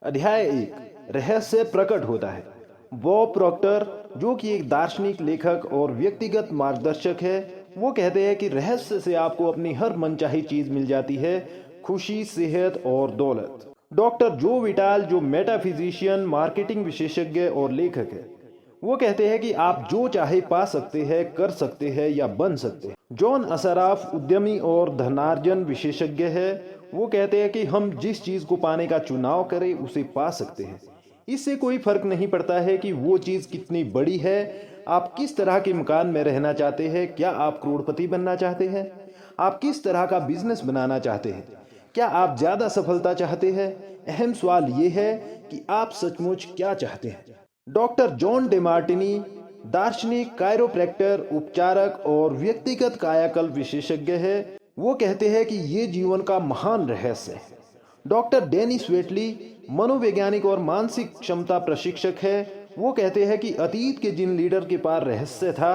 अध्याय 1 रहस्य प्रकट होता है। बॉब प्रॉक्टर, जो कि एक दार्शनिक लेखक और व्यक्तिगत मार्गदर्शक है, वो कहते हैं कि रहस्य से आपको अपनी हर मनचाही चीज मिल जाती है, खुशी, सेहत और दौलत। डॉक्टर जो विटाल, जो मेटाफिजिशियन, मार्केटिंग विशेषज्ञ और लेखक है, वो कहते हैं कि आप जो चाहे पा सकते हैं, कर सकते हैं या बन सकते हैं। जॉन असराफ, उद्यमी और धनार्जन विशेषज्ञ है, वो कहते हैं कि हम जिस चीज को पाने का चुनाव करें उसे पा सकते हैं। इससे कोई फर्क नहीं पड़ता है कि वो चीज कितनी बड़ी है, आप किस तरह के मकान में रहना चाहते हैं, क्या आप करोड़पति बनना चाहते हैं, आप किस तरह का बिजनेस बनाना चाहते हैं, क्या आप ज्यादा सफलता चाहते हैं। अहम सवाल ये है कि आप सचमुच क्या चाहते हैं। डॉक्टर जॉन डेमार्टिनी, दार्शनिक, कायरोप्रैक्टर, उपचारक और व्यक्तिगत कायाकल्प विशेषज्ञ है, वो कहते हैं कि ये जीवन का महान रहस्य है। डॉक्टर डेनिस वेटली, मनोवैज्ञानिक और मानसिक क्षमता प्रशिक्षक है, वो कहते हैं कि अतीत के जिन लीडर के पास रहस्य था,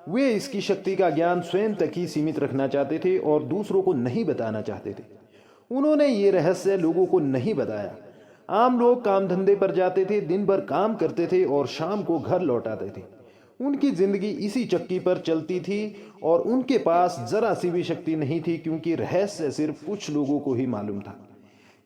वे इसकी शक्ति का ज्ञान स्वयं तक ही सीमित रखना चाहते थे और दूसरों को नहीं बताना चाहते थे। उन्होंने ये रहस्य लोगों को नहीं बताया। आम लोग काम धंधे पर जाते थे, दिन भर काम करते थे और शाम को घर लौट आते थे। उनकी जिंदगी इसी चक्की पर चलती थी और उनके पास जरा सी भी शक्ति नहीं थी, क्योंकि रहस्य सिर्फ कुछ लोगों को ही मालूम था।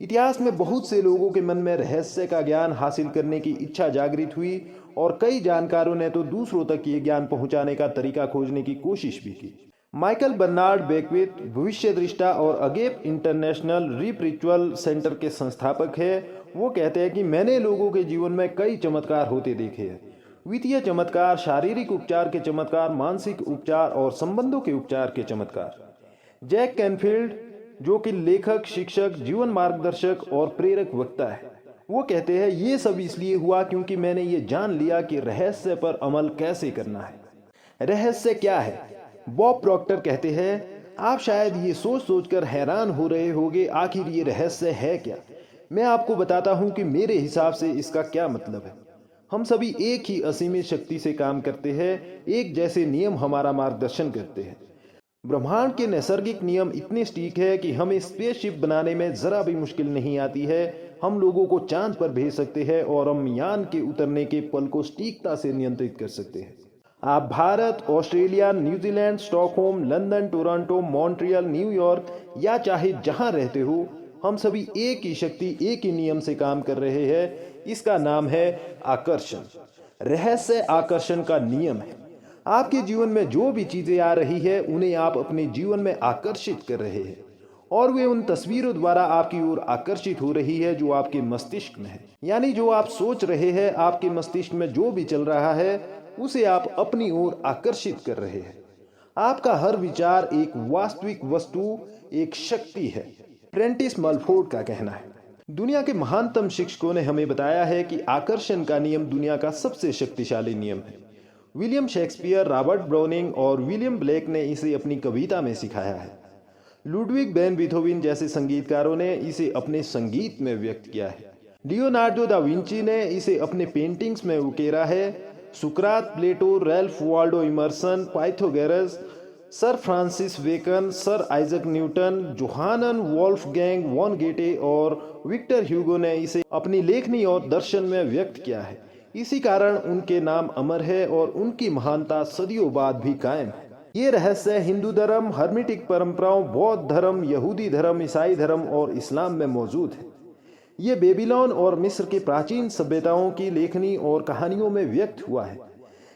इतिहास में बहुत से लोगों के मन में रहस्य का ज्ञान हासिल करने की इच्छा जागृत हुई और कई जानकारों ने तो दूसरों तक ये ज्ञान पहुंचाने का तरीका खोजने की कोशिश भी की। माइकल बर्नार्ड बेकविथ, भविष्य दृष्टा और अगेप इंटरनेशनल रिप्रिचुअल सेंटर के संस्थापक है, वो कहते हैं कि मैंने लोगों के जीवन में कई चमत्कार होते देखे हैं। वित्तीय चमत्कार, शारीरिक उपचार के चमत्कार, मानसिक उपचार और संबंधों के उपचार के चमत्कार। जैक कैनफील्ड, जो कि लेखक, शिक्षक, जीवन मार्गदर्शक और प्रेरक वक्ता है, वो कहते हैं ये सब इसलिए हुआ क्योंकि मैंने ये जान लिया कि रहस्य पर अमल कैसे करना है। रहस्य क्या है? बॉब प्रॉक्टर कहते हैं, आप शायद ये सोच सोचकर हैरान हो रहे होंगे, आखिर ये रहस्य है क्या। मैं आपको बताता हूं कि मेरे हिसाब से इसका क्या मतलब है। हम सभी एक ही असीमित शक्ति से काम करते हैं, एक जैसे नियम हमारा मार्गदर्शन करते हैं। ब्रह्मांड के नैसर्गिक नियम इतने सटीक है कि हमें स्पेसशिप बनाने में जरा भी मुश्किल नहीं आती है। हम लोगों को चांद पर भेज सकते हैं और हम यान के उतरने के पल को सटीकता से नियंत्रित कर सकते हैं। आप Bharat, Australia, New Zealand, Stockholm, London, Toronto, Montreal, New York या चाहे जहां रहते हो, हम सभी एक ही शक्ति, एक ही नियम से काम कर रहे हैं। इसका नाम है आकर्षण। रहस्य आकर्षण का नियम है। आपके जीवन में जो भी चीजें आ रही है, उन्हें आप अपने जीवन में आकर्षित कर रहे हैं और वे उन तस्वीरों द्वारा आपकी ओर आकर्षित हो रही है जो आपके मस्तिष्क में है। यानी जो आप सोच रहे हैं, आपके मस्तिष्क में जो भी चल रहा है, उसे आप अपनी ओर आकर्षित कर रहे हैं। आपका हर विचार एक वास्तविक वस्तु, एक शक्ति है, प्रेंटिस मलफोर्ड का कहना है। दुनिया के महानतम शिक्षकों ने हमें बताया है कि आकर्षण का नियम दुनिया का सबसे शक्तिशाली नियम है। विलियम शेक्सपियर, रॉबर्ट ब्राउनिंग और विलियम ब्लेक ने इसे अपनी कविता में सिखाया है। लुडविग वैन बीथोवन जैसे संगीतकारों ने इसे अपने संगीत में व्यक्त किया है। लियोनार्डो दा विंची ने इसे अपने पेंटिंग्स में उकेरा है। सुकरात, Plato, Ralph Waldo Emerson, Pythagoras, sir Francis Bacon, sir Isaac Newton, Johann Wolfgang von Goethe और विक्टर ह्यूगो ने इसे अपनी लेखनी और दर्शन में व्यक्त किया है। इसी कारण उनके नाम अमर है और उनकी महानता सदियों बाद भी कायम है। ये रहस्य हिंदू धर्म, हर्मिटिक परंपराओं, बौद्ध धर्म, यहूदी धर्म, ईसाई धर्म और इस्लाम में मौजूद है। ये बेबीलोन और मिस्र के प्राचीन सभ्यताओं की लेखनी और कहानियों में व्यक्त हुआ है।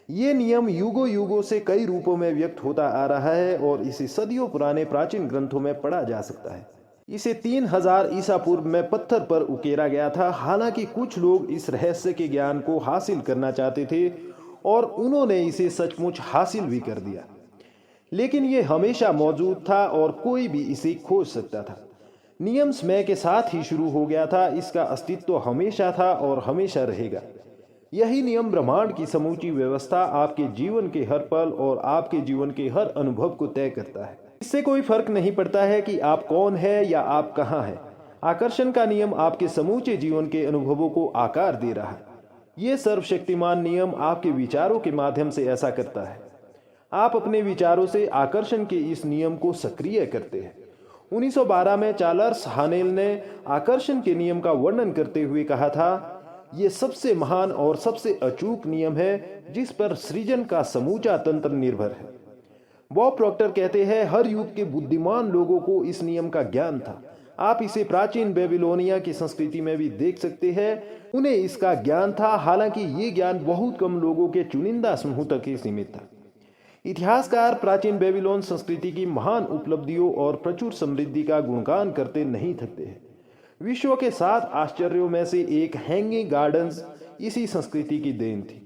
ये नियम युगों युगों से कई रूपों में व्यक्त होता आ रहा है और इसे सदियों पुराने प्राचीन ग्रंथों में पढ़ा जा सकता है। इसे 3000 ईसा पूर्व में पत्थर पर उकेरा गया था। हालांकि कुछ लोग इस रहस्य के ज्ञान को हासिल करना चाहते थे और उन्होंने इसे सचमुच हासिल भी कर दिया, लेकिन ये हमेशा मौजूद था और कोई भी इसे खोज सकता था। नियम समय के साथ ही शुरू हो गया था, इसका अस्तित्व हमेशा था और हमेशा रहेगा। यही नियम ब्रह्मांड की समूची व्यवस्था, आपके जीवन के हर पल और आपके जीवन के हर अनुभव को तय करता है। इससे कोई फर्क नहीं पड़ता है कि आप कौन है या आप कहाँ हैं। आकर्षण का नियम आपके समूचे जीवन के अनुभवों को आकार दे रहा है। ये सर्वशक्तिमान नियम आपके विचारों के माध्यम से ऐसा करता है। आप अपने विचारों से आकर्षण के इस नियम को सक्रिय करते हैं 1912 में चार्ल्स हानेल ने आकर्षण के नियम का वर्णन करते हुए कहा था, ये सबसे महान और सबसे अचूक नियम है जिस पर सृजन का समूचा तंत्र निर्भर है। बॉब प्रॉक्टर कहते हैं, हर युग के बुद्धिमान लोगों को इस नियम का ज्ञान था। आप इसे प्राचीन बेबीलोनिया की संस्कृति में भी देख सकते हैं। उन्हें इसका ज्ञान था, हालांकि ये ज्ञान बहुत कम लोगों के चुनिंदा समूह तक ही सीमित था। इतिहासकार प्राचीन बेबीलोन संस्कृति की महान उपलब्धियों और प्रचुर समृद्धि का गुणगान करते नहीं थकते हैं। विश्व के 7 आश्चर्यों में से एक हैंगिंग गार्डन्स इसी संस्कृति की देन थी।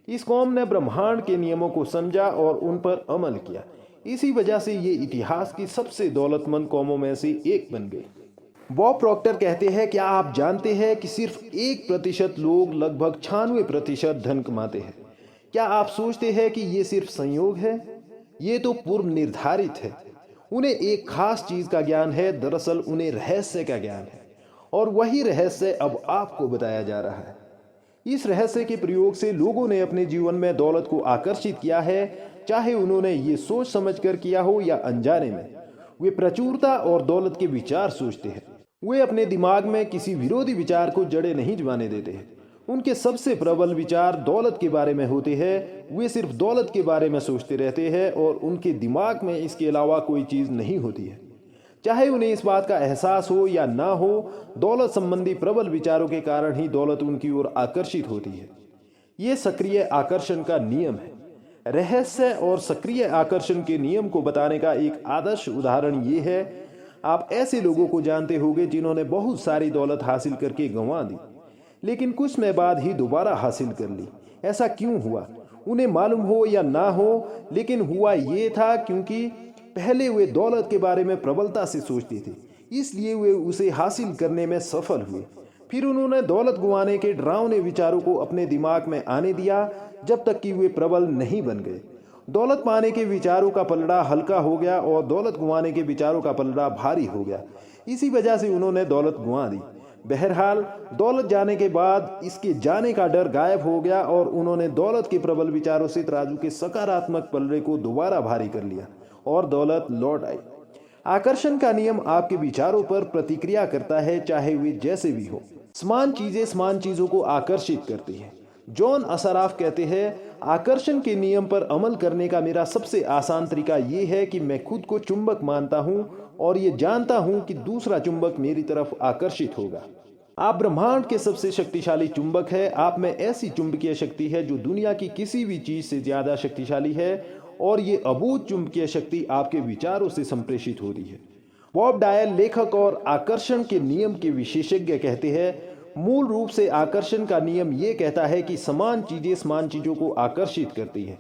इस कौम ने ब्रह्मांड के नियमों को समझा और उन पर अमल किया। इसी वजह से ये इतिहास की सबसे दौलतमंद कौमों में से एक बन गई। बॉब प्रॉक्टर कहते हैं, क्या आप जानते हैं कि सिर्फ 1% लोग लगभग 96% धन कमाते हैं? क्या आप सोचते हैं कि ये सिर्फ संयोग है? ये तो पूर्व निर्धारित है। उन्हें एक खास चीज का ज्ञान है, दरअसल उन्हें रहस्य का ज्ञान है, और वही रहस्य अब आपको बताया जा रहा है। इस रहस्य के प्रयोग से लोगों ने अपने जीवन में दौलत को आकर्षित किया है, चाहे उन्होंने ये सोच समझकर किया हो या अनजाने में। वे प्रचुरता और दौलत के विचार सोचते हैं। वे अपने दिमाग में किसी विरोधी विचार को जड़े नहीं जमाने देते हैं। उनके सबसे प्रबल विचार दौलत के बारे में होते हैं। वे सिर्फ दौलत के बारे में सोचते रहते हैं और उनके दिमाग में इसके अलावा कोई चीज़ नहीं होती है। चाहे उन्हें इस बात का एहसास हो या ना हो, दौलत संबंधी प्रबल विचारों के कारण ही दौलत उनकी ओर आकर्षित होती है। ये सक्रिय आकर्षण का नियम है। रहस्य और सक्रिय आकर्षण के नियम को बताने का एक आदर्श उदाहरण ये है, आप ऐसे लोगों को जानते होंगे जिन्होंने बहुत सारी दौलत हासिल करके गंवा दी, लेकिन कुछ समय बाद ही दोबारा हासिल कर ली। ऐसा क्यों हुआ? उन्हें मालूम हो या ना हो, लेकिन हुआ ये था क्योंकि पहले वे दौलत के बारे में प्रबलता से सोचते थे, इसलिए वे उसे हासिल करने में सफल हुए। फिर उन्होंने दौलत गुंवाने के डरावने विचारों को अपने दिमाग में आने दिया जब तक कि वे प्रबल नहीं बन गए। दौलत पाने के विचारों का पलड़ा हल्का हो गया और दौलत गुंवाने के विचारों का पलड़ा भारी हो गया। इसी वजह से उन्होंने दौलत गुंवा दी। बहरहाल, दौलत जाने के बाद इसके जाने का डर गायब हो गया और उन्होंने दौलत के प्रबल विचारों से तराजू के सकारात्मक पलड़े को दोबारा भारी कर लिया और दौलत लौट आई। आकर्षण का नियम आपके विचारों पर प्रतिक्रिया करता है, चाहे वे जैसे भी हो। समान चीजें समान चीजों को आकर्षित करती हैं। जॉन असराफ कहते हैं, आकर्षण के नियम पर अमल करने का मेरा सबसे आसान तरीका ये है कि मैं खुद को चुंबक मानता हूँ और ये जानता हूँ कि दूसरा चुंबक मेरी तरफ आकर्षित होगा। आप ब्रह्मांड के सबसे शक्तिशाली चुंबक है। आप में ऐसी चुंबकीय शक्ति है जो दुनिया की किसी भी चीज से ज्यादा शक्तिशाली है, और ये अबूझ चुंबकीय शक्ति आपके विचारों से संप्रेषित होती है। बॉब डायल, लेखक और आकर्षण के नियम के विशेषज्ञ, कहते हैं, मूल रूप से आकर्षण का नियम ये कहता है कि समान चीजें समान चीजों को आकर्षित करती हैं।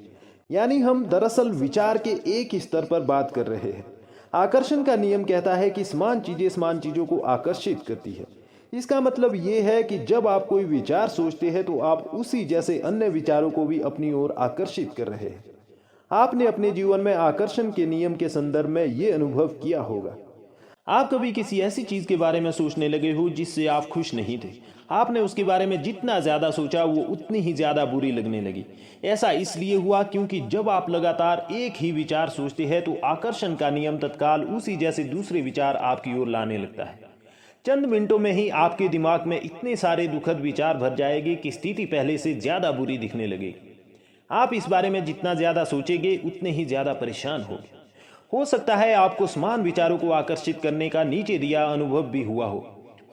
यानी हम दरअसल विचार के एक ही स्तर पर बात कर रहे हैं। आकर्षण का नियम कहता है कि समान चीजें समान चीजों को आकर्षित करती है। इसका मतलब ये है कि जब आप कोई विचार सोचते हैं तो आप उसी जैसे अन्य विचारों को भी अपनी ओर आकर्षित कर रहे हैं। आपने अपने जीवन में आकर्षण के नियम के संदर्भ में ये अनुभव किया होगा। आप कभी किसी ऐसी चीज के बारे में सोचने लगे हो जिससे आप खुश नहीं थे। आपने उसके बारे में जितना ज्यादा सोचा वो उतनी ही ज्यादा बुरी लगने लगी। ऐसा इसलिए हुआ क्योंकि जब आप लगातार एक ही विचार सोचते हैं तो आकर्षण का नियम तत्काल उसी जैसे दूसरे विचार आपकी ओर लाने लगता है। चंद मिनटों में ही आपके दिमाग में इतने सारे दुखद विचार भर जाएंगे कि स्थिति पहले से ज्यादा बुरी दिखने लगेगी। आप इस बारे में जितना ज्यादा सोचेंगे उतने ही ज्यादा परेशान होंगे। हो सकता है आपको समान विचारों को आकर्षित करने का नीचे दिया अनुभव भी हुआ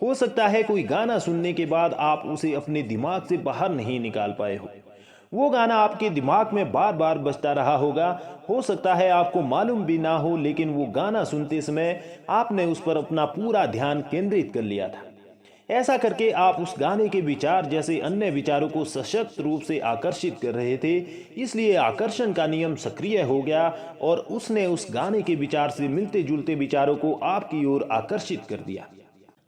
हो सकता है कोई गाना सुनने के बाद आप उसे अपने दिमाग से बाहर नहीं निकाल पाए हो। वो गाना आपके दिमाग में बार बार बजता रहा होगा। हो सकता है आपको मालूम भी ना हो, लेकिन वो गाना सुनते समय आपने उस पर अपना पूरा ध्यान केंद्रित कर लिया था। ऐसा करके आप उस गाने के विचार जैसे अन्य विचारों को सशक्त रूप से आकर्षित कर रहे थे। इसलिए आकर्षण का नियम सक्रिय हो गया और उसने उस गाने के विचार से मिलते जुलते विचारों को आपकी ओर आकर्षित कर दिया।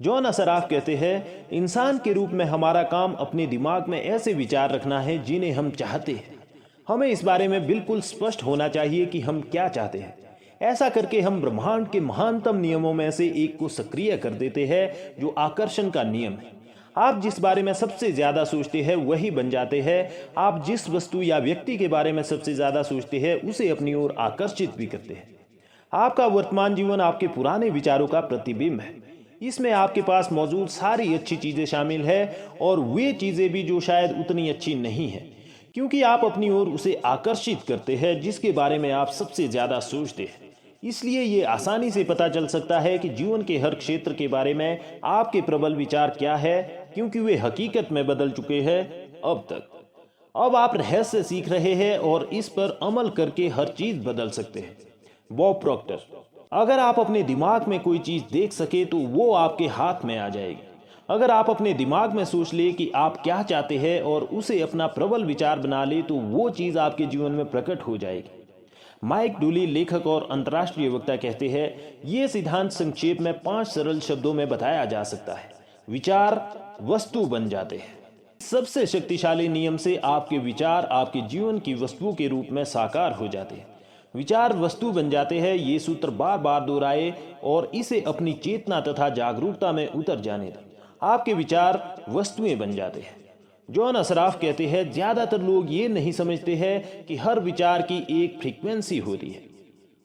जॉन असराफ कहते हैं, इंसान के रूप में हमारा काम अपने दिमाग में ऐसे विचार रखना है जिन्हें हम चाहते हैं। हमें इस बारे में बिल्कुल स्पष्ट होना चाहिए कि हम क्या चाहते हैं। ऐसा करके हम ब्रह्मांड के महानतम नियमों में से एक को सक्रिय कर देते हैं, जो आकर्षण का नियम है। आप जिस बारे में सबसे ज्यादा सोचते हैं वही बन जाते हैं। आप जिस वस्तु या व्यक्ति के बारे में सबसे ज्यादा सोचते हैं उसे अपनी ओर आकर्षित भी करते हैं। आपका वर्तमान जीवन आपके पुराने विचारों का प्रतिबिंब है। इसमें आपके पास मौजूद सारी अच्छी चीजें शामिल है और वे चीजें भी जो शायद उतनी अच्छी नहीं है, क्योंकि आप अपनी ओर उसे आकर्षित करते हैं जिसके बारे में आप सबसे ज्यादा सोचते हैं। इसलिए ये आसानी से पता चल सकता है कि जीवन के हर क्षेत्र के बारे में आपके प्रबल विचार क्या है, क्योंकि वे हकीकत में बदल चुके हैं अब तक। अब आप रहस्य सीख रहे हैं और इस पर अमल करके हर चीज बदल सकते हैं। Bob Procter. अगर आप अपने दिमाग में कोई चीज देख सके तो वो आपके हाथ में आ जाएगी। अगर आप अपने दिमाग में सोच ले कि आप क्या चाहते हैं और उसे अपना प्रबल विचार बना ले तो वो चीज आपके जीवन में प्रकट हो जाएगी। माइक डूली, लेखक और अंतर्राष्ट्रीय वक्ता, कहते हैं, ये सिद्धांत संक्षेप में 5 सरल शब्दों में बताया जा सकता है। विचार वस्तु बन जाते हैं। सबसे शक्तिशाली नियम से आपके विचार आपके जीवन की वस्तुओं के रूप में साकार हो जाते हैं। विचार वस्तु बन जाते हैं, ये सूत्र बार बार दोहराए और इसे अपनी चेतना तथा जागरूकता में उतर जाने दें। आपके विचार वस्तुएं बन जाते हैं। जॉन असराफ कहते हैं, ज्यादातर लोग ये नहीं समझते हैं कि हर विचार की एक फ्रीक्वेंसी होती है।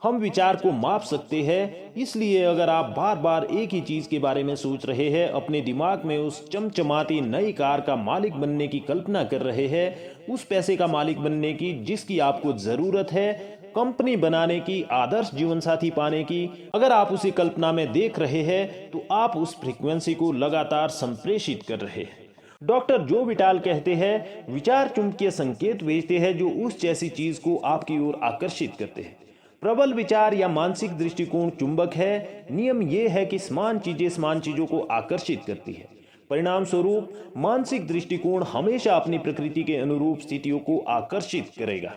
हम विचार को माप सकते हैं, इसलिए अगर आप बार बार एक ही चीज के बारे में सोच रहे हैं, अपने दिमाग में उस चमचमाती नई कार का मालिक बनने की कल्पना कर रहे हैं, उस पैसे का मालिक बनने की जिसकी आपको जरूरत है, कंपनी बनाने की, आदर्श जीवन साथी पाने की, अगर आप उसी कल्पना में देख रहे हैं तो आप उस फ्रीक्वेंसी को लगातार संप्रेषित कर रहे हैं। डॉक्टर जो विटाल कहते हैं, विचार चुंबकीय संकेत भेजते हैं जो उस जैसी चीज को आपकी ओर आकर्षित करते हैं। प्रबल विचार या मानसिक दृष्टिकोण चुंबक है। नियम यह है कि समान चीजें समान चीजों को आकर्षित करती है। परिणाम स्वरूप मानसिक दृष्टिकोण हमेशा अपनी प्रकृति के अनुरूप स्थितियों को आकर्षित करेगा।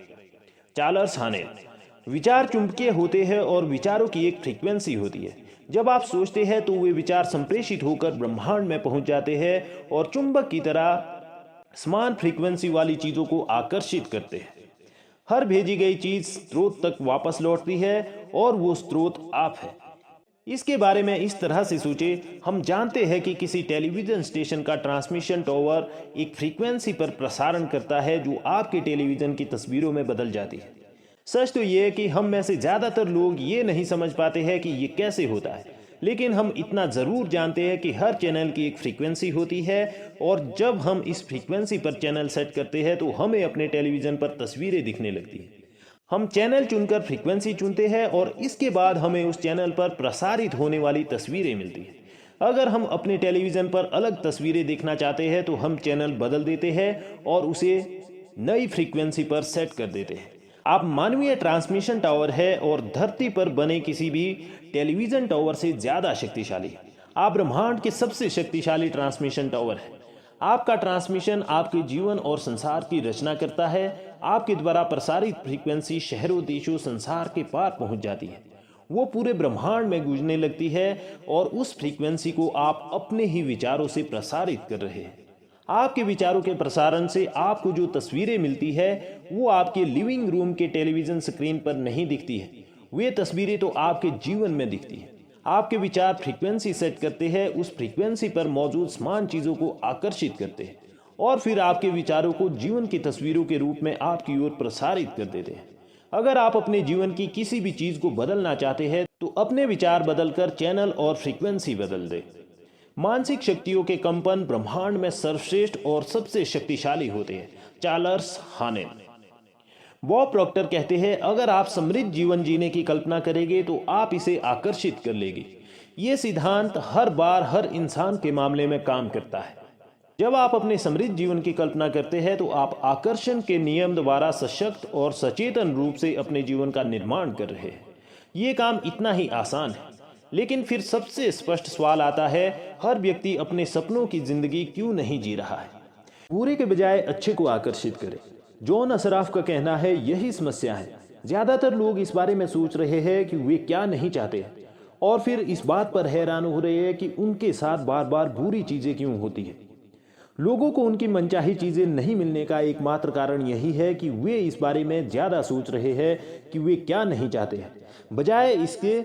चार्ल्स हानेल। विचार चुंबकीय होते हैं और विचारों की एक फ्रीक्वेंसी होती है। जब आप सोचते हैं तो वे विचार संप्रेषित होकर ब्रह्मांड में पहुंच जाते हैं और चुंबक की तरह समान फ्रीक्वेंसी वाली चीजों को आकर्षित करते हैं। हर भेजी गई चीज स्रोत तक वापस लौटती है और वो स्रोत आप है। इसके बारे में इस तरह से सोचे, हम जानते हैं कि किसी टेलीविजन स्टेशन का ट्रांसमिशन टावर एक फ्रीक्वेंसी पर प्रसारण करता है जो आपके टेलीविजन की तस्वीरों में बदल जाती है। सच तो ये है कि हम में से ज्यादातर लोग ये नहीं समझ पाते हैं कि ये कैसे होता है, लेकिन हम इतना जरूर जानते हैं कि हर चैनल की एक फ्रीक्वेंसी होती है और जब हम इस फ्रीक्वेंसी पर चैनल सेट करते हैं तो हमें अपने टेलीविजन पर तस्वीरें दिखने लगती हैं। हम चैनल चुनकर फ्रीक्वेंसी चुनते हैं और इसके बाद हमें उस चैनल पर प्रसारित होने वाली तस्वीरें मिलती हैं। अगर हम अपने टेलीविजन पर अलग तस्वीरें देखना चाहते हैं तो हम चैनल बदल देते हैं और उसे नई फ्रीक्वेंसी पर सेट कर देते हैं। आप मानवीय ट्रांसमिशन टावर है और धरती पर बने किसी भी टेलीविजन टावर से ज्यादा शक्तिशाली है। आप ब्रह्मांड के सबसे शक्तिशाली ट्रांसमिशन टावर है। आपका ट्रांसमिशन आपके जीवन और संसार की रचना करता है। आपके द्वारा प्रसारित फ्रीक्वेंसी शहरों, देशों, संसार के पार पहुंच जाती है। वो पूरे ब्रह्मांड में गूंजने लगती है और उस फ्रीक्वेंसी को आप अपने ही विचारों से प्रसारित कर रहे हैं। आपके विचारों के प्रसारण से आपको जो तस्वीरें मिलती है वो आपके लिविंग रूम के टेलीविजन स्क्रीन पर नहीं दिखती है। वे तस्वीरें तो आपके जीवन में दिखती है। आपके विचार फ्रीक्वेंसी सेट करते हैं, उस फ्रीक्वेंसी पर मौजूद समान चीजों को आकर्षित करते हैं और फिर आपके विचारों को जीवन की तस्वीरों के रूप में आपकी ओर प्रसारित कर देते हैं। अगर आप अपने जीवन की किसी भी चीज को बदलना चाहते हैं तो अपने विचार बदलकर चैनल और फ्रीक्वेंसी बदल दें। मानसिक शक्तियों के कंपन ब्रह्मांड में सर्वश्रेष्ठ और सबसे शक्तिशाली होते हैं। चार्ल्स हानेल। बॉब प्रॉक्टर कहते हैं, अगर आप समृद्ध जीवन जीने की कल्पना करेंगे तो आप इसे आकर्षित कर लेंगे। ये सिद्धांत हर बार हर इंसान के मामले में काम करता है। जब आप अपने समृद्ध जीवन की कल्पना करते हैं तो आप आकर्षण के नियम द्वारा सशक्त और सचेतन रूप से अपने जीवन का निर्माण कर रहे हैं। ये काम इतना ही आसान है, लेकिन फिर सबसे स्पष्ट सवाल आता है, हर व्यक्ति अपने सपनों की जिंदगी क्यों नहीं जी रहा है? बुरे के बजाय अच्छे को आकर्षित करें। जॉन असराफ का कहना है, यही समस्या है। ज्यादातर लोग इस बारे में सोच रहे हैं कि वे क्या नहीं चाहते और फिर इस बात पर हैरान हो रहे हैं कि उनके साथ बार बार बुरी चीजें क्यों होती है। लोगों को उनकी मनचाही चीजें नहीं मिलने का एकमात्र कारण यही है कि वे इस बारे में ज्यादा सोच रहे हैं कि वे क्या नहीं चाहते हैं, बजाय इसके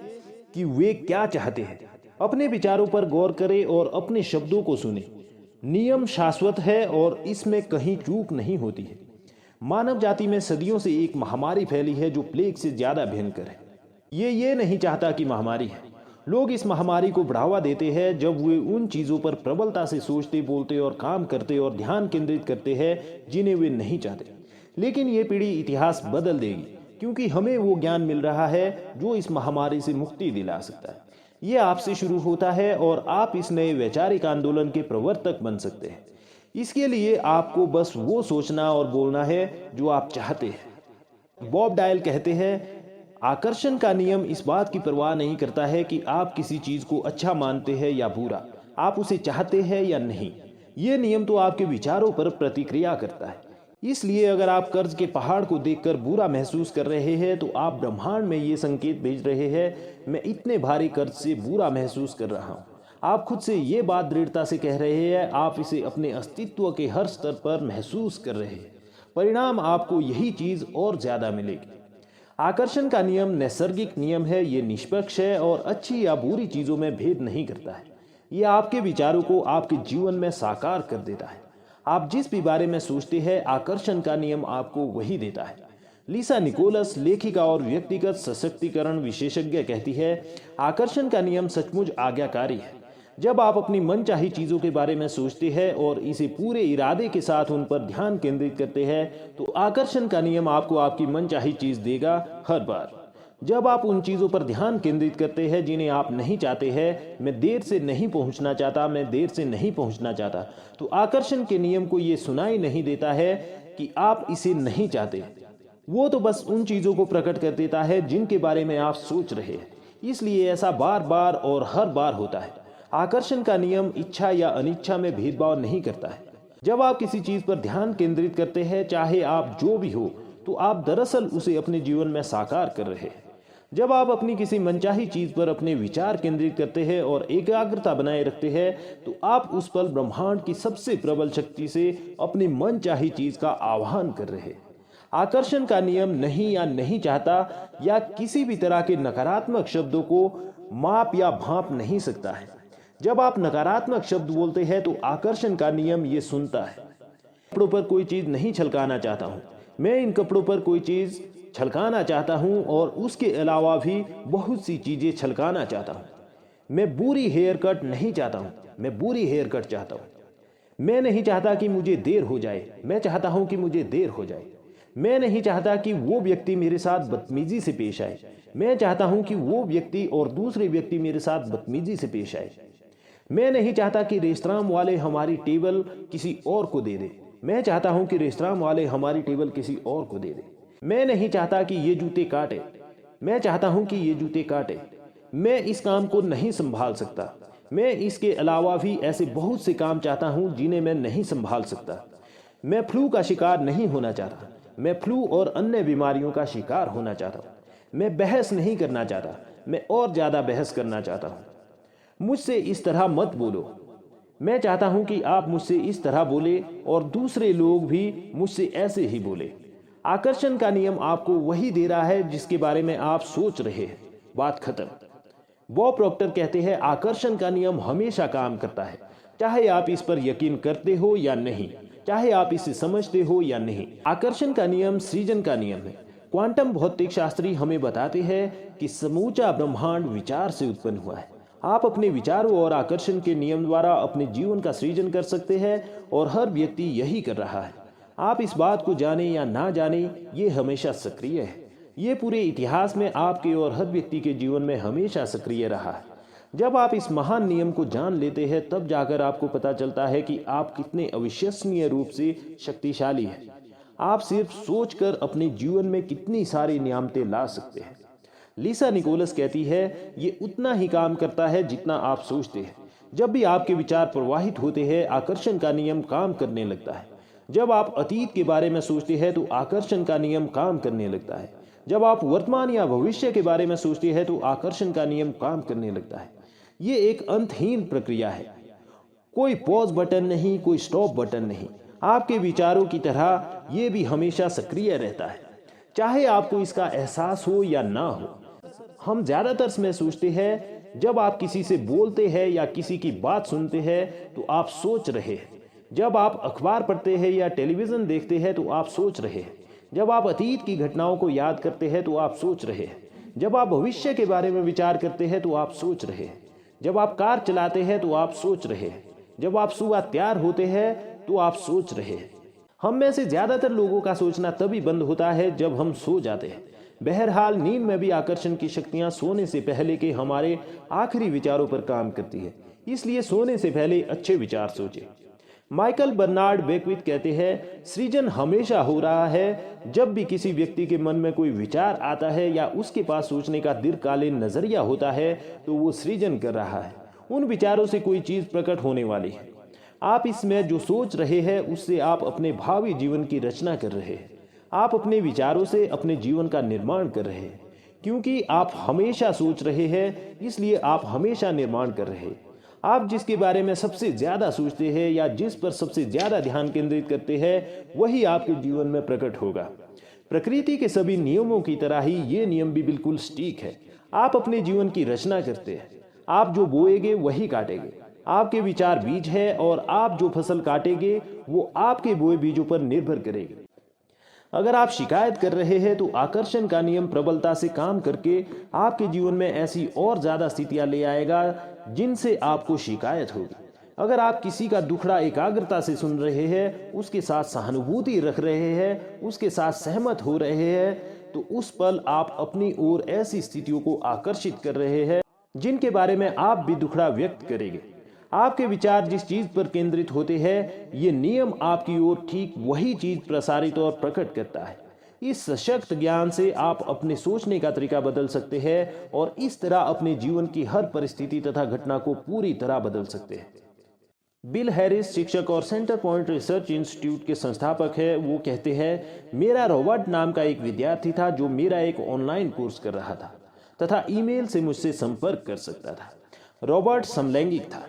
कि वे क्या चाहते हैं। अपने विचारों पर गौर करें और अपने शब्दों को सुने। नियम शाश्वत है और इसमें कहीं चूक नहीं होती है। मानव जाति में सदियों से एक महामारी फैली है जो प्लेग से ज्यादा भयंकर है। ये नहीं चाहता कि महामारी है। लोग इस महामारी को बढ़ावा देते हैं जब वे उन चीज़ों पर प्रबलता से सोचते, बोलते और काम करते और ध्यान केंद्रित करते हैं जिन्हें वे नहीं चाहते। लेकिन ये पीढ़ी इतिहास बदल देगी, क्योंकि हमें वो ज्ञान मिल रहा है जो इस महामारी से मुक्ति दिला सकता है। ये आपसे शुरू होता है और आप इस नए वैचारिक आंदोलन के प्रवर्तक बन सकते हैं। इसके लिए आपको बस वो सोचना और बोलना है जो आप चाहते हैं। बॉब डायल कहते हैं, आकर्षण का नियम इस बात की परवाह नहीं करता है कि आप किसी चीज को अच्छा मानते हैं या बुरा, आप उसे चाहते हैं या नहीं। ये नियम तो आपके विचारों पर प्रतिक्रिया करता है। इसलिए अगर आप कर्ज के पहाड़ को देखकर बुरा महसूस कर रहे हैं तो आप ब्रह्मांड में ये संकेत भेज रहे हैं, मैं इतने भारी कर्ज से बुरा महसूस कर रहा हूँ। आप खुद से ये बात दृढ़ता से कह रहे हैं, आप इसे अपने अस्तित्व के हर स्तर पर महसूस कर रहे हैं। परिणाम आपको यही चीज और ज्यादा मिलेगी। आकर्षण का नियम नैसर्गिक नियम है। ये निष्पक्ष है और अच्छी या बुरी चीजों में भेद नहीं करता है। ये आपके विचारों को आपके जीवन में साकार कर देता है। आप जिस भी बारे में सोचते हैं, आकर्षण का नियम आपको वही देता है। लीसा निकोलस, लेखिका और व्यक्तिगत सशक्तिकरण विशेषज्ञ, कहती है, आकर्षण का नियम सचमुच आज्ञाकारी है। जब आप अपनी मनचाही चीजों के बारे में सोचते हैं और इसे पूरे इरादे के साथ उन पर ध्यान केंद्रित करते हैं तो आकर्षण का नियम आपको आपकी मनचाही चीज देगा हर बार। जब आप उन चीजों पर ध्यान केंद्रित करते हैं जिन्हें आप नहीं चाहते हैं, मैं देर से नहीं पहुंचना चाहता, मैं देर से नहीं पहुंचना चाहता, तो आकर्षण के नियम को यह सुनाई नहीं देता है कि आप इसे नहीं चाहते। वो तो बस उन चीजों को प्रकट कर देता है जिनके बारे में आप सोच रहे हैं। इसलिए ऐसा बार बार और हर बार होता है। आकर्षण का नियम इच्छा या अनिच्छा में भेदभाव नहीं करता है। जब आप किसी चीज पर ध्यान केंद्रित करते हैं, चाहे आप जो भी हो, तो आप दरअसल उसे अपने जीवन में साकार कर रहे हैं। जब आप अपनी किसी मनचाही चीज पर अपने विचार केंद्रित करते हैं और एकाग्रता बनाए रखते हैं, तो आप उस पल ब्रह्मांड की सबसे प्रबल शक्ति से अपनी मनचाही चीज का आह्वान कर रहे हैं। आकर्षण का नियम नहीं या नहीं चाहता या किसी भी तरह के नकारात्मक शब्दों को माप या भांप नहीं सकता है। जब आप नकारात्मक शब्द बोलते हैं तो आकर्षण का नियम ये सुनता है। कपड़ों पर कोई चीज नहीं छलकाना चाहता हूँ, मैं इन कपड़ों पर कोई चीज छलकाना चाहता हूँ और उसके अलावा भी बहुत सी चीजें छलकाना चाहता हूँ। मैं बुरी हेयर कट नहीं चाहता हूँ, मैं बुरी हेयर कट चाहता हूँ। मैं नहीं चाहता कि मुझे देर हो जाए, मैं चाहता हूँ कि मुझे देर हो जाए। मैं नहीं चाहता कि वो व्यक्ति मेरे साथ बदतमीजी से पेश आए, मैं चाहता हूँ कि वो व्यक्ति और दूसरे व्यक्ति मेरे साथ बदतमीजी से पेश आए। मैं नहीं चाहता कि रेस्तरां वाले हमारी टेबल किसी और को दे दे, मैं चाहता हूं कि रेस्तरां वाले हमारी टेबल किसी और को दे दे। मैं नहीं चाहता कि ये जूते काटे, मैं चाहता हूं कि ये जूते काटे। मैं इस काम को नहीं संभाल सकता, मैं इसके अलावा भी ऐसे बहुत से काम चाहता हूं जिन्हें मैं नहीं संभाल सकता। मैं फ्लू का शिकार नहीं होना चाहता, मैं फ्लू और अन्य बीमारियों का शिकार होना चाहता हूं। मैं बहस नहीं करना चाहता, मैं और ज्यादा बहस करना चाहता हूं। मुझसे इस तरह मत बोलो, मैं चाहता हूं कि आप मुझसे इस तरह बोले और दूसरे लोग भी मुझसे ऐसे ही बोले। आकर्षण का नियम आपको वही दे रहा है जिसके बारे में आप सोच रहे हैं। बात खत्म। बॉब प्रॉक्टर कहते हैं, आकर्षण का नियम हमेशा काम करता है, चाहे आप इस पर यकीन करते हो या नहीं, चाहे आप इसे समझते हो या नहीं। आकर्षण का नियम सृजन का नियम है। क्वांटम भौतिक शास्त्री हमें बताते हैं कि समूचा ब्रह्मांड विचार से उत्पन्न हुआ है। आप अपने विचारों और आकर्षण के नियम द्वारा अपने जीवन का सृजन कर सकते हैं और हर व्यक्ति यही कर रहा है। आप इस बात को जाने या ना जाने, ये हमेशा सक्रिय है। ये पूरे इतिहास में आपके और हर व्यक्ति के जीवन में हमेशा सक्रिय रहा है। जब आप इस महान नियम को जान लेते हैं, तब जाकर आपको पता चलता है कि आप कितने अविश्वसनीय रूप से शक्तिशाली हैं। आप सिर्फ सोचकर अपने जीवन में कितनी सारी नियामतें ला सकते हैं। लीसा निकोलस कहती है, ये उतना ही काम करता है जितना आप सोचते हैं। जब भी आपके विचार प्रवाहित होते हैं, आकर्षण का नियम काम करने लगता है। जब आप अतीत के बारे में सोचते हैं तो आकर्षण का नियम काम करने लगता है। जब आप वर्तमान या भविष्य के बारे में सोचते हैं तो आकर्षण का नियम काम करने लगता है। ये एक अंतहीन प्रक्रिया है। कोई पॉज बटन नहीं, कोई स्टॉप बटन नहीं। आपके विचारों की तरह ये भी हमेशा सक्रिय रहता है, चाहे आपको इसका एहसास हो या ना हो। हम ज्यादातर में सोचते हैं, जब आप किसी से बोलते हैं या किसी की बात सुनते हैं तो आप सोच रहे हैं। जब आप अखबार पढ़ते हैं या टेलीविजन देखते हैं तो आप सोच रहे हैं। जब आप अतीत की घटनाओं को याद करते हैं तो आप सोच रहे हैं। जब आप भविष्य के बारे में विचार करते हैं तो आप सोच रहे हैं। जब आप कार चलाते हैं तो आप सोच रहे हैं। जब आप सुबह तैयार होते हैं तो आप सोच रहे हैं। हम में से ज्यादातर लोगों का सोचना तभी बंद होता है जब हम सो जाते हैं। बहरहाल, नींद में भी आकर्षण की शक्तियां सोने से पहले के हमारे आखिरी विचारों पर काम करती है। इसलिए सोने से पहले अच्छे विचार सोचें। माइकल बर्नार्ड बेकविथ कहते हैं, सृजन हमेशा हो रहा है। जब भी किसी व्यक्ति के मन में कोई विचार आता है या उसके पास सोचने का दीर्घकालीन नजरिया होता है तो वो सृजन कर रहा है। उन विचारों से कोई चीज प्रकट होने वाली है। आप इसमें जो सोच रहे हैं उससे आप अपने भावी जीवन की रचना कर रहे हैं। आप अपने विचारों से अपने जीवन का निर्माण कर रहे हैं। क्योंकि आप हमेशा सोच रहे हैं, इसलिए आप हमेशा निर्माण कर रहे हैं। आप जिसके बारे में सबसे ज्यादा सोचते हैं या जिस पर सबसे ज्यादा ध्यान केंद्रित करते हैं वही आपके जीवन में प्रकट होगा। प्रकृति के सभी नियमों की तरह ही ये नियम भी बिल्कुल सटीक है। आप अपने जीवन की रचना करते हैं। आप जो बोएगे वही काटेंगे। आपके विचार बीज है और आप जो फसल काटेंगे वो आपके बोए बीजों पर निर्भर करेगी। अगर आप शिकायत कर रहे हैं तो आकर्षण का नियम प्रबलता से काम करके आपके जीवन में ऐसी और ज्यादा स्थितियां ले आएगा जिनसे आपको शिकायत होगी। अगर आप किसी का दुखड़ा एकाग्रता से सुन रहे हैं, उसके साथ सहानुभूति रख रहे हैं, उसके साथ सहमत हो रहे हैं, तो उस पल आप अपनी ओर ऐसी स्थितियों को आकर्षित कर रहे हैं जिनके बारे में आप भी दुखड़ा व्यक्त करेंगे। आपके विचार जिस चीज पर केंद्रित होते हैं, ये नियम आपकी ओर ठीक वही चीज प्रसारित और प्रकट करता है। इस सशक्त ज्ञान से आप अपने सोचने का तरीका बदल सकते हैं और इस तरह अपने जीवन की हर परिस्थिति तथा घटना को पूरी तरह बदल सकते हैं। बिल हैरिस, शिक्षक और सेंटर पॉइंट रिसर्च इंस्टीट्यूट के संस्थापक है, वो कहते हैं, मेरा रॉबर्ट नाम का एक विद्यार्थी था जो मेरा एक ऑनलाइन कोर्स कर रहा था तथा ईमेल से मुझसे संपर्क कर सकता था। रॉबर्ट समलैंगिक था।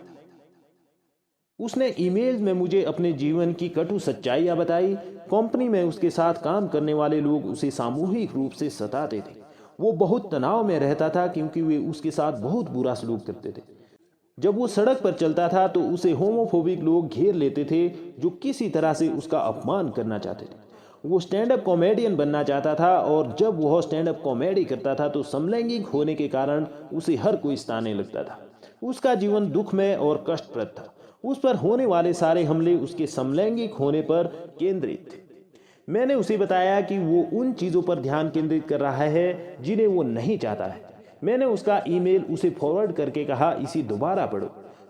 उसने ईमेल में मुझे अपने जीवन की कटु सच्चाइयां बताई। कंपनी में उसके साथ काम करने वाले लोग उसे सामूहिक रूप से सताते थे। वो बहुत तनाव में रहता था क्योंकि वे उसके साथ बहुत बुरा सलूक करते थे। जब वो सड़क पर चलता था तो उसे होमोफोबिक लोग घेर लेते थे जो किसी तरह से उसका अपमान करना चाहते थे। वो स्टैंड अप कॉमेडियन बनना चाहता था और जब वह स्टैंड अप कॉमेडी करता था तो समलैंगिक होने के कारण उसे हर कोई सताने लगता था। उसका जीवन दुखमय और कष्टप्रद था। उस पर होने वाले सारे हमले उसके समलैंगिक होने पर केंद्रित थे। मैंने उसे बताया कि वो उन चीजों पर ध्यान केंद्रित कर रहा है जिन्हें वो नहीं चाहता है। मैंने उसका ईमेल उसे फॉरवर्ड करके कहा, इसे दोबारा पढ़ो।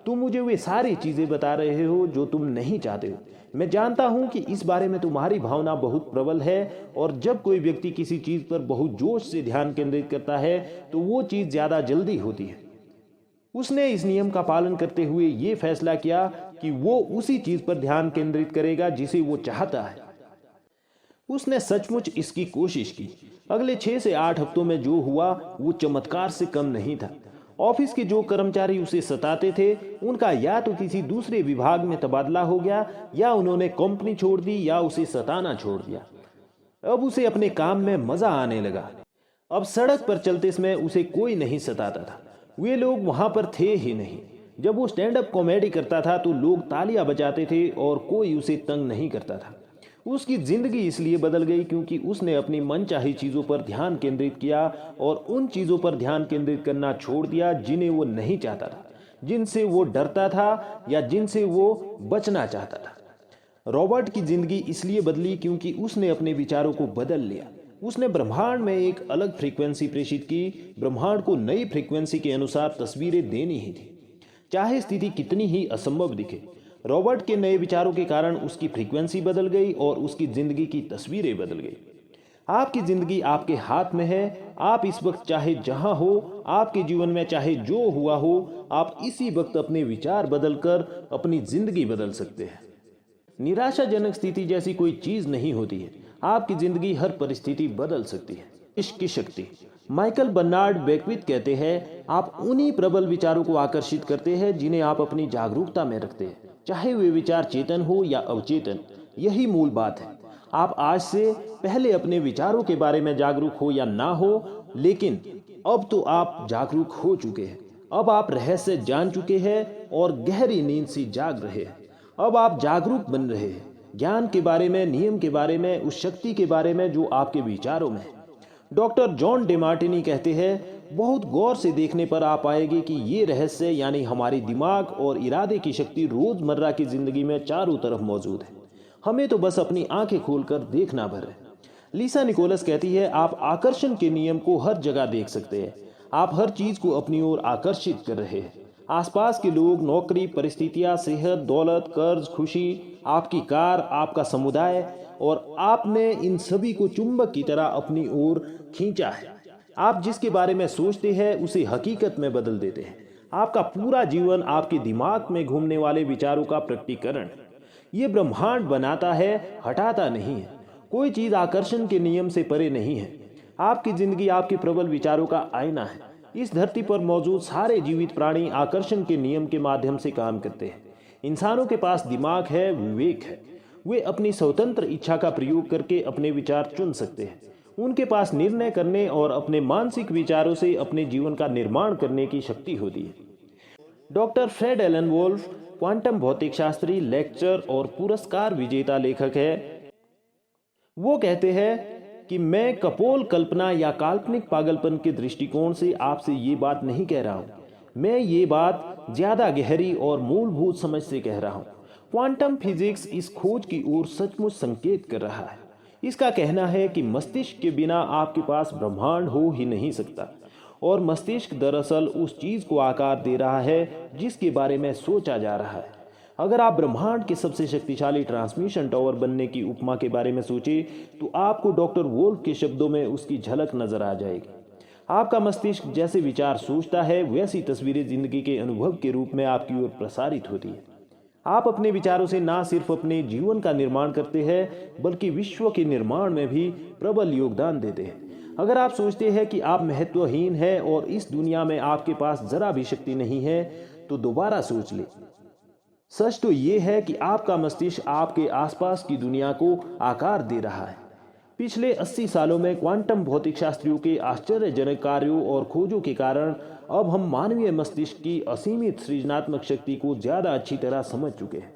तुम मुझे वे सारी चीजें बता रहे हो जो तुम नहीं चाहते हो। मैं जानता हूं कि इस बारे में तुम्हारी भावना बहुत प्रबल है और जब कोई व्यक्ति किसी चीज पर बहुत जोश से ध्यान केंद्रित करता है तो वो चीज ज्यादा जल्दी होती है। उसने इस नियम का पालन करते हुए ये फैसला किया कि वो उसी चीज पर ध्यान केंद्रित करेगा जिसे वो चाहता है। उसने सचमुच इसकी कोशिश की। अगले 6 से 8 हफ्तों में जो हुआ वो चमत्कार से कम नहीं था। ऑफिस के जो कर्मचारी उसे सताते थे उनका या तो किसी दूसरे विभाग में तबादला हो गया या उन्होंने कंपनी छोड़ दी या उसे सताना छोड़ दिया। अब उसे अपने काम में मजा आने लगा। अब सड़क पर चलते समय उसे कोई नहीं सताता था। वे लोग वहां पर थे ही नहीं। जब वो स्टैंड अप कॉमेडी करता था तो लोग तालियां बजाते थे और कोई उसे तंग नहीं करता था। उसकी जिंदगी इसलिए बदल गई क्योंकि उसने अपनी मनचाही चीजों पर ध्यान केंद्रित किया और उन चीजों पर ध्यान केंद्रित करना छोड़ दिया जिन्हें वो नहीं चाहता था, जिनसे वो डरता था या जिनसे वो बचना चाहता था। रॉबर्ट की जिंदगी इसलिए बदली क्योंकि उसने अपने विचारों को बदल लिया। उसने ब्रह्मांड में एक अलग फ्रीक्वेंसी प्रेषित की। ब्रह्मांड को नई फ्रीक्वेंसी के अनुसार तस्वीरें देनी ही थी, चाहे स्थिति कितनी ही असंभव दिखे। रॉबर्ट के नए विचारों के कारण उसकी फ्रीक्वेंसी बदल गई और उसकी जिंदगी की तस्वीरें बदल गई। आपकी जिंदगी आपके हाथ में है। आप इस वक्त चाहे जहां हो, आपके जीवन में चाहे जो हुआ हो, आप इसी वक्त अपने विचार बदलकर अपनी जिंदगी बदल सकते हैं। निराशाजनक स्थिति जैसी कोई चीज नहीं होती है। आपकी जिंदगी हर परिस्थिति बदल सकती है। इश्क की शक्ति। माइकल बर्नार्ड बेकविथ कहते हैं, आप उन्हीं प्रबल विचारों को आकर्षित करते हैं जिन्हें आप अपनी जागरूकता में रखते हैं, चाहे वे विचार चेतन हो या अवचेतन। यही मूल बात है। आप आज से पहले अपने विचारों के बारे में जागरूक हो या ना हो, लेकिन अब तो आप जागरूक हो चुके हैं। अब आप रहस्य जान चुके हैं और गहरी नींद से जाग रहे हैं। अब आप जागरूक बन रहे हैं, ज्ञान के बारे में, नियम के बारे में, उस शक्ति के बारे में जो आपके विचारों में है। डॉक्टर जॉन डेमार्टिनी कहते हैं, बहुत गौर से देखने पर आप पाएंगे कि ये रहस्य यानी हमारी दिमाग और इरादे की शक्ति रोजमर्रा की जिंदगी में चारों तरफ मौजूद है। हमें तो बस अपनी आंखें खोलकर देखना भर है। लीसा निकोलस कहती है, आप आकर्षण के नियम को हर जगह देख सकते हैं। आप हर चीज को अपनी ओर आकर्षित कर रहे हैं। आसपास के लोग, नौकरी, परिस्थितियां, सेहत, दौलत, कर्ज, खुशी, आपकी कार, आपका समुदाय, और आपने इन सभी को चुंबक की तरह अपनी ओर खींचा है। आप जिसके बारे में सोचते हैं उसे हकीकत में बदल देते हैं। आपका पूरा जीवन आपके दिमाग में घूमने वाले विचारों का प्रकटीकरण है। ये ब्रह्मांड बनाता है, हटाता नहीं है। कोई चीज आकर्षण के नियम से परे नहीं है। आपकी जिंदगी आपके प्रबल विचारों का आईना है। इस धरती पर मौजूद सारे जीवित प्राणी आकर्षण के नियम के माध्यम से काम करते हैं। इंसानों के पास दिमाग है, विवेक है। वे अपनी स्वतंत्र इच्छा का प्रयोग करके अपने विचार चुन सकते हैं। उनके पास निर्णय करने और अपने मानसिक विचारों से अपने जीवन का निर्माण करने की शक्ति होती है। Doctor Fred Alan Wolf quantum भौतिक शास्त्री, लेक्चर और पुरस्कार विजेता लेखक है। वो कहते हैं कि मैं कपोल कल्पना या काल्पनिक पागलपन के दृष्टिकोण से आपसे ये बात नहीं कह रहा हूं। मैं ये बात ज्यादा गहरी और मूलभूत समझ से कह रहा हूं। क्वांटम फिजिक्स इस खोज की ओर सचमुच संकेत कर रहा है। इसका कहना है कि मस्तिष्क के बिना आपके पास ब्रह्मांड हो ही नहीं सकता, और मस्तिष्क दरअसल उस चीज को आकार दे रहा है जिसके बारे में सोचा जा रहा है। अगर आप ब्रह्मांड के सबसे शक्तिशाली ट्रांसमिशन टावर बनने की उपमा के बारे में सोचें तो आपको डॉक्टर वोल्फ के शब्दों में उसकी झलक नजर आ जाएगी। आपका मस्तिष्क जैसे विचार सोचता है, वैसी तस्वीरें जिंदगी के अनुभव के रूप में आपकी ओर प्रसारित होती है। आप अपने विचारों से ना सिर्फ अपने जीवन का निर्माण करते हैं बल्कि विश्व के निर्माण में भी प्रबल योगदान देते हैं। अगर आप सोचते हैं कि आप महत्वहीन हैं और इस दुनिया में आपके पास जरा भी शक्ति नहीं है तो दोबारा सोच ले। सच तो ये है कि आपका मस्तिष्क आपके आसपास की दुनिया को आकार दे रहा है। पिछले 80 सालों में क्वांटम भौतिक शास्त्रियों के आश्चर्यजनक कार्यों और खोजों के कारण अब हम मानवीय मस्तिष्क की असीमित सृजनात्मक शक्ति को ज्यादा अच्छी तरह समझ चुके हैं।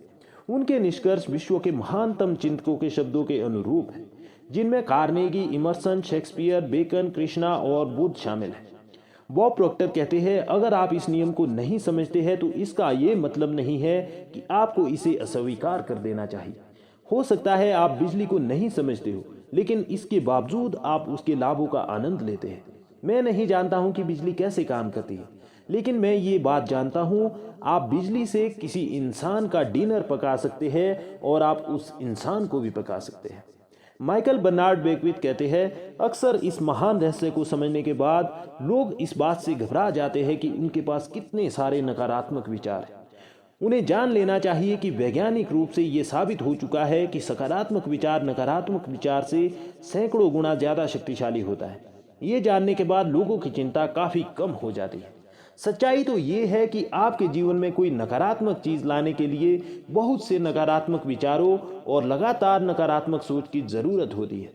उनके निष्कर्ष विश्व के महानतम चिंतकों के शब्दों के अनुरूप हैं, जिनमें Carnegie, Emerson, Shakespeare, Bacon, Krishna और बुद्ध शामिल हैं। बॉब प्रॉक्टर कहते हैं, अगर आप इस नियम को नहीं समझते हैं तो इसका ये मतलब नहीं है कि आपको इसे अस्वीकार कर देना चाहिए। हो सकता है आप बिजली को नहीं समझते हो, लेकिन इसके बावजूद आप उसके लाभों का आनंद लेते हैं। मैं नहीं जानता हूं कि बिजली कैसे काम करती है, लेकिन मैं ये बात जानता हूं, आप बिजली से किसी इंसान का डिनर पका सकते हैं और आप उस इंसान को भी पका सकते हैं। माइकल बर्नार्ड बेकविथ कहते हैं, अक्सर इस महान रहस्य को समझने के बाद लोग इस बात से घबरा जाते हैं कि उनके पास कितने सारे नकारात्मक विचार हैं। उन्हें जान लेना चाहिए कि वैज्ञानिक रूप से ये साबित हो चुका है कि सकारात्मक विचार नकारात्मक विचार से सैकड़ों गुना ज्यादा शक्तिशाली होता है। ये जानने के बाद लोगों की चिंता काफी कम हो जाती है। सच्चाई तो ये है कि आपके जीवन में कोई नकारात्मक चीज लाने के लिए बहुत से नकारात्मक विचारों और लगातार नकारात्मक सोच की जरूरत होती है।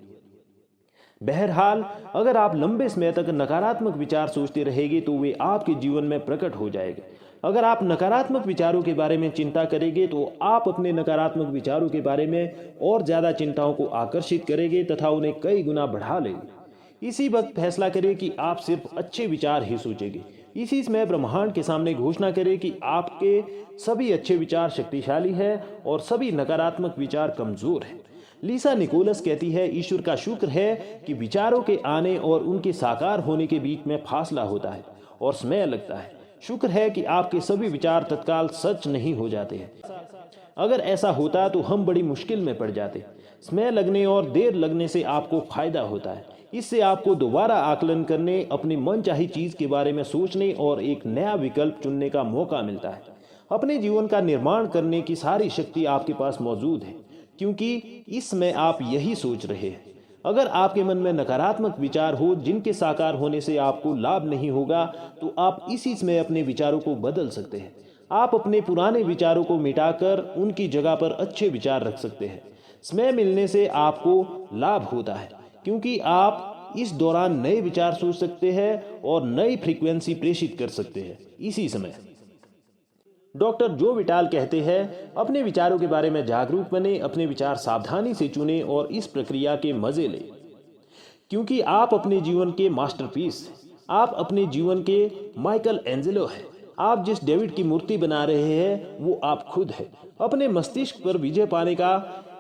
बहरहाल, अगर आप लंबे समय तक नकारात्मक विचार सोचते रहेंगे तो वे आपके जीवन में प्रकट हो जाएंगे। अगर आप नकारात्मक विचारों के बारे में चिंता करेंगे तो आप अपने नकारात्मक विचारों के बारे में और ज्यादा चिंताओं को आकर्षित करेंगे तथा उन्हें कई गुना बढ़ा लेंगे। इसी वक्त फैसला करें कि आप सिर्फ अच्छे विचार ही सोचेंगे। इसी समय ब्रह्मांड के सामने घोषणा करें कि आपके सभी अच्छे विचार शक्तिशाली है और सभी नकारात्मक विचार कमजोर है। लीसा निकोलस कहती है, ईश्वर का शुक्र है कि विचारों के आने और उनके साकार होने के बीच में फासला होता है और समय लगता है। शुक्र है कि आपके सभी विचार तत्काल सच नहीं हो जाते हैं। अगर ऐसा होता तो हम बड़ी मुश्किल में पड़ जाते। समय लगने और देर लगने से आपको फायदा होता है। इससे आपको दोबारा आकलन करने, अपनी मनचाही चीज के बारे में सोचने और एक नया विकल्प चुनने का मौका मिलता है। अपने जीवन का निर्माण करने की सारी शक्ति आपके पास मौजूद है, क्योंकि इसमें आप यही सोच रहे हैं। अगर आपके मन में नकारात्मक विचार हो जिनके साकार होने से आपको लाभ नहीं होगा, तो आप इसी समय अपने विचारों को बदल सकते हैं। आप अपने पुराने विचारों को मिटाकर उनकी जगह पर अच्छे विचार रख सकते हैं। समय मिलने से आपको लाभ होता है, क्योंकि आप इस दौरान नए विचार सोच सकते हैं और नई फ्रीक्वेंसी प्रेषित कर सकते हैं इसी समय। डॉक्टर जो विटाल कहते हैं, अपने विचारों के बारे में जागरूक बने, अपने विचार सावधानी से चुने और इस प्रक्रिया के मजे लें। क्योंकि आप अपने जीवन के मास्टरपीस हैं। आप अपने जीवन के माइकल एंजेलो हैं। आप जिस डेविड की मूर्ति बना रहे हैं वो आप खुद हैं। अपने मस्तिष्क पर विजय पाने का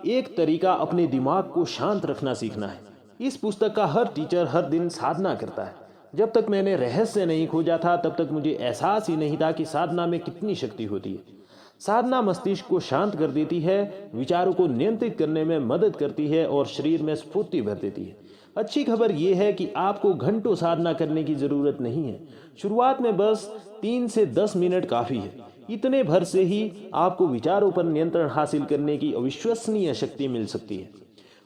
एक तरीका अपने दिमाग को शांत रखना सीखना है। इस पुस्तक का हर टीचर हर दिन साधना करता है। जब तक मैंने रहस्य नहीं खोजा था तब तक मुझे एहसास ही नहीं था कि साधना में कितनी शक्ति होती है। साधना मस्तिष्क को शांत कर देती है, विचारों को नियंत्रित करने में मदद करती है और शरीर में स्फूर्ति भर देती है। अच्छी खबर यह है कि आपको घंटों साधना करने की जरूरत नहीं है। शुरुआत में बस 3 से 10 मिनट काफी है। इतने भर से ही आपको विचारों पर नियंत्रण हासिल करने की अविश्वसनीय शक्ति मिल सकती है।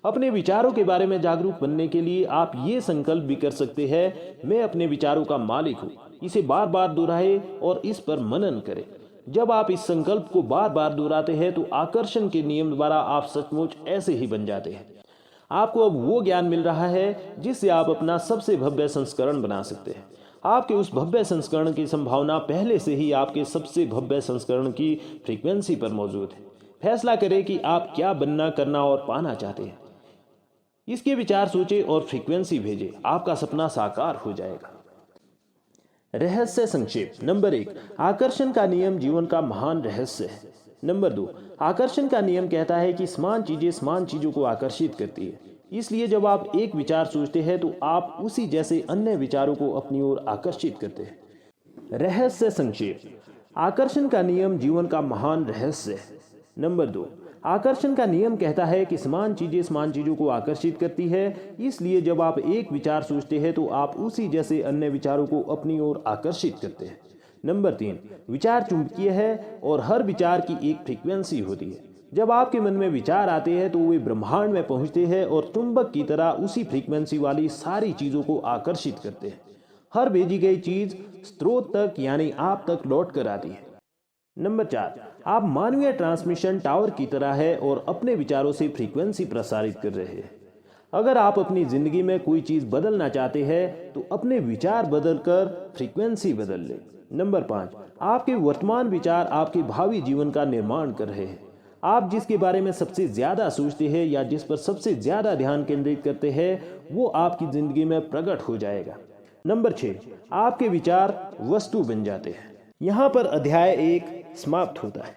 अपने विचारों के बारे में जागरूक बनने के लिए आप ये संकल्प भी कर सकते हैं, मैं अपने विचारों का मालिक हूँ। इसे बार बार दोहराए और इस पर मनन करें। जब आप इस संकल्प को बार बार दोहराते हैं तो आकर्षण के नियम द्वारा आप सचमुच ऐसे ही बन जाते हैं। आपको अब वो ज्ञान मिल रहा है जिससे आप अपना सबसे भव्य संस्करण बना सकते हैं। आपके उस भव्य संस्करण की संभावना पहले से ही आपके सबसे भव्य संस्करण की फ्रीक्वेंसी पर मौजूद है। फैसला करें कि आप क्या बनना, करना और पाना चाहते हैं। इसके विचार सोचें और फ्रीक्वेंसी भेजें। आपका सपना साकार हो जाएगा। रहस्य संक्षेप। नंबर 1, आकर्षण का नियम जीवन का महान रहस्य है। नंबर 2, आकर्षण का नियम कहता है कि समान चीजों को आकर्षित करती है। इसलिए जब आप एक विचार सोचते हैं तो आप उसी जैसे अन्य विचारों को अपनी ओर आकर्षित करते हैं। रहस्य संक्षेप। आकर्षण का नियम जीवन का महान रहस्य है। नंबर 2, आकर्षण का नियम कहता है कि समान चीजों को आकर्षित करती है। इसलिए जब आप एक विचार सोचते हैं तो आप उसी जैसे अन्य विचारों को अपनी ओर आकर्षित करते हैं। नंबर 3, विचार चुंबकीय है और हर विचार की एक फ्रीक्वेंसी होती है। जब आपके मन में विचार आते हैं तो वे ब्रह्मांड में पहुंचते हैं और चुंबक की तरह उसी फ्रीक्वेंसी वाली सारी चीजों को आकर्षित करते हैं। हर भेजी गई चीज स्रोत तक यानी आप तक लौट कर आती है। नंबर 4, आप मानवीय ट्रांसमिशन टावर की तरह है और अपने विचारों से फ्रीक्वेंसी प्रसारित कर रहे हैं। अगर आप अपनी जिंदगी में कोई चीज बदलना चाहते हैं तो अपने विचार बदलकर फ्रीक्वेंसी बदल लें। नंबर 5, आपके वर्तमान विचार आपके भावी जीवन का निर्माण कर रहे हैं। आप जिसके बारे में सबसे ज्यादा सोचते हैं या जिस पर सबसे ज्यादा ध्यान केंद्रित करते हैं वो आपकी जिंदगी में प्रकट हो जाएगा। नंबर 6, आपके विचार वस्तु बन जाते हैं। यहाँ पर अध्याय 1 समाप्त होता है।